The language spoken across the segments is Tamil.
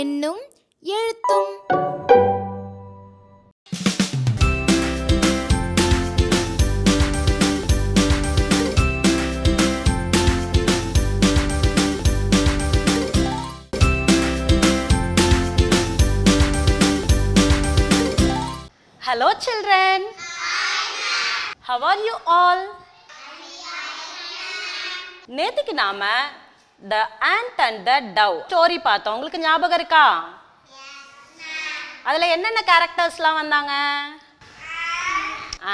எண்ணும் எழுத்தும். Hello children. How are you all? நேத்திக்கு நாம The Ant and the Dove story பார்த்தோம். உங்களுக்கு ஞாபகம் இருக்கா? அதுல என்னென்ன கேரக்டர்ஸ்லாம் வந்தாங்க?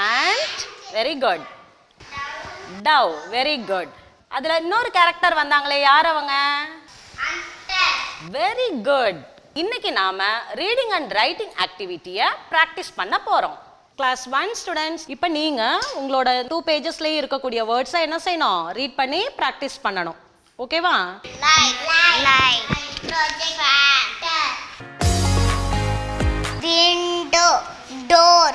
Ant, very good. Dove, very good. அதுல இன்னொரு கேரக்டர் வந்தாங்களே, யார் அவங்க? Very good. இன்னைக்கு நாம ரீடிங் அண்ட் ரைட்டிங் ஆக்டிவிட்டியை ப்ராக்டிஸ் பண்ண போறோம். கிளாஸ் 1 ஸ்டூடெண்ட்ஸ், இப்போ நீங்க உங்களோட 2 பேஜஸ்லயே இருக்கக்கூடிய வேர்ட்ஸை என்ன செய்யணும்? ரீட் பண்ணி ப்ராக்டிஸ் பண்ணணும். ஓகேவா? window, door.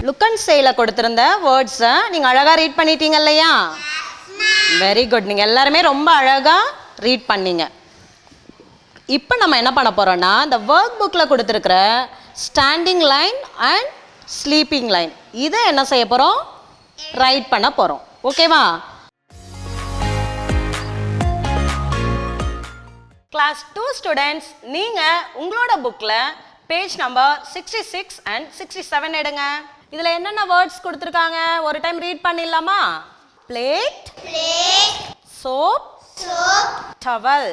லுக் அண்ட் சேல கொடுத்திருந்த வேர்ட்ஸை நீங்க அழகா ரீட் பண்ணிட்டீங்க இல்லையா? Very good. நீங்க எல்லாருமே ரொம்ப அழகா ரீட் பண்ணீங்க. இப்போ நம்ம என்ன பண்ண போறோம்னா, இந்த ஒர்க் புக்கில் கொடுத்துருக்கிற standing line and sleeping line இதை என்ன செய்ய போறோம்? ரைட் பண்ண போறோம். ஓகேவா? கிளாஸ் 2 ஸ்டூடெண்ட்ஸ், நீங்க உங்களோட புக்ல பேஜ் நம்பர் 66 and 67 எடுங்க. இதுல என்னென்ன வேர்ட்ஸ் கொடுத்துருக்காங்க ஒரு டைம் ரீட் பண்ணிடலாமா? Plate, soap, towel.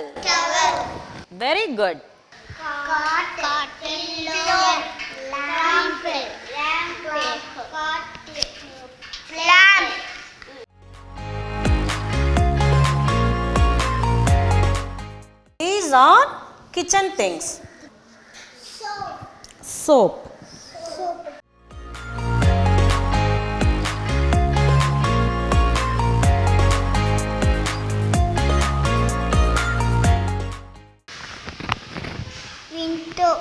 Very good. These are kitchen things. Soap. window,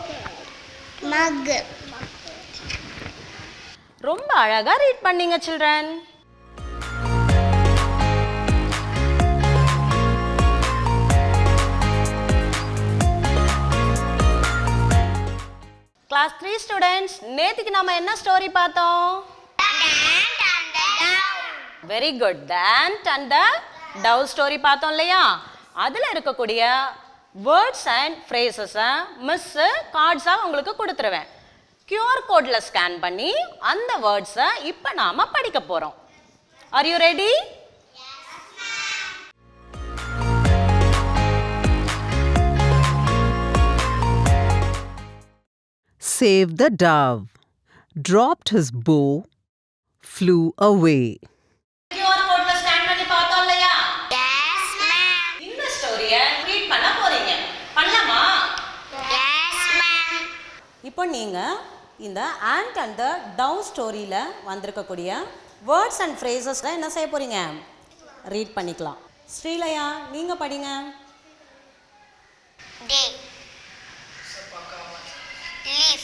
mug. ரொம்ப அழகா ரீட் பண்ணீங்க சில்ட்ரன். கிளாஸ் 3 ஸ்டூடெண்ட்ஸ், நேத்திக்கு நாம என்ன ஸ்டோரி பார்த்தோம்? Very good. The Ant and the Dove story பார்த்தோம் இல்லையா? அதுல இருக்கக்கூடிய வேர்ட்ஸ் அண்ட் ஃப்ரேசஸை மிஸ் கார்ட்ஸா உங்களுக்கு கொடுத்துருவேன். QR கோட்ல ஸ்கேன் பண்ணி அந்த வேர்ட்ஸை இப்போ நாம படிக்க போறோம். Are you ready? Save the dove, dropped his bow, flew away. QR கோட்ல ஸ்கேன் பண்ணி பார்த்தோம் இல்லையா? Yes, ma'am. இந்த ஸ்டோரியை ரீட் பண்ண போறீங்க. பண்ணலாமா? Yes, ma'am. இப்போ நீங்க இந்த Ant and the Dove ஸ்டோரியில வந்திருக்கக்கூடிய வேர்ட்ஸ் அண்ட் ஃப்ரேசஸ்ல என்ன செய்ய போறீங்க? ரீட் பண்ணிக்கலாம். ஸ்ரீலயா, நீங்க படிங்க. Day, leaf,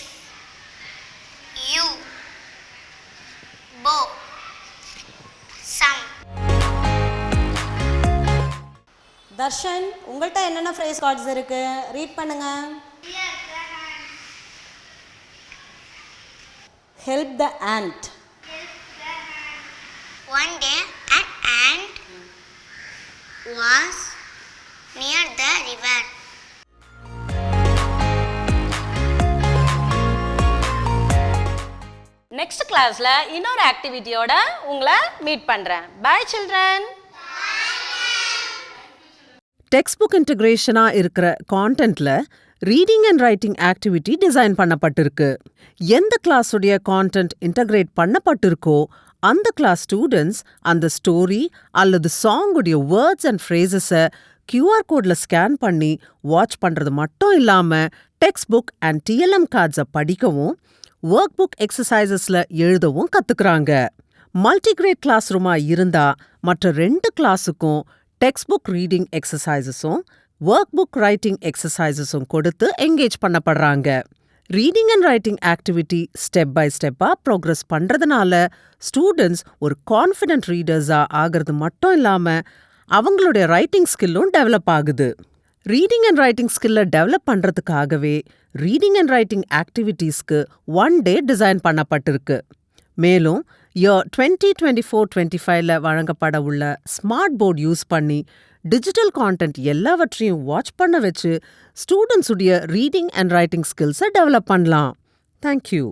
you, bow, sun. Darshan, உங்கள்கிட்ட என்னென்ன ஃப்ரேஸ் கார்ட்ஸ் இருக்கு? ரீட் பண்ணுங்க. Help the ant. One day an ant was near the river. Next கிளாஸ்ல இன்னொரு ஆக்டிவிட்டியோட உங்களை மீட் பண்றேன். Bye children. டெக்ஸ்ட் புக் இன்டகிரேஷனா இருக்கிற கான்டென்ட்ல reading and writing activity design பண்ணப்பட்டிருக்கு. எந்த கிளாஸுடைய கான்டென்ட் இன்டகிரேட் பண்ணப்பட்டிருக்கோ அந்த கிளாஸ் ஸ்டூடெண்ட்ஸ் அந்த ஸ்டோரி அல்லது சாங்குடைய வேர்ட்ஸ் அண்ட் ஃப்ரேசஸை QR கோட்ல ஸ்கேன் பண்ணி வாட்ச் பண்றது மட்டும் இல்லாம டெக்ஸ்ட் புக் அண்ட் TLM கார்ட்ஸை படிக்கவும் ஒர்க் புக் எக்ஸசைசஸ்ல எழுதவும் கத்துக்கிறாங்க. மல்டிகிரேட் கிளாஸ் ரூமா இருந்தா மற்ற 2 கிளாஸுக்கும் டெக்ஸ்ட் புக் ரீடிங் எக்ஸசைசஸும் ஒர்க் புக் ரைட்டிங் எக்ஸசைசஸும் கொடுத்து என்கேஜ் பண்ணப்படுறாங்க. Reading and writing activity step by ஸ்டெப்பாக ப்ரோக்ரஸ் பண்ணுறதுனால ஸ்டூடெண்ட்ஸ் ஒரு கான்ஃபிடென்ட் ரீடர்ஸாக ஆகிறது மட்டும் இல்லாமல் அவங்களுடைய ரைட்டிங் ஸ்கில்லும் டெவலப் ஆகுது. ரீடிங் அண்ட் ரைட்டிங் ஸ்கில்லை டெவலப் பண்ணுறதுக்காகவே ரீடிங் அண்ட் ரைட்டிங் ஆக்டிவிட்டீஸ்க்கு 1 டே டிசைன் பண்ணப்பட்டிருக்கு. மேலும் இயர் 2024-25 வழங்கப்பட உள்ள ஸ்மார்ட் போர்ட் யூஸ் பண்ணி டிஜிட்டல் கான்டென்ட் எல்லாவற்றையும் வாட்ச் பண்ண வச்சு ஸ்டூடெண்ட்ஸுடைய ரீடிங் அண்ட் ரைட்டிங் ஸ்கில்ஸை டெவலப் பண்ணலாம். தேங்க்யூ.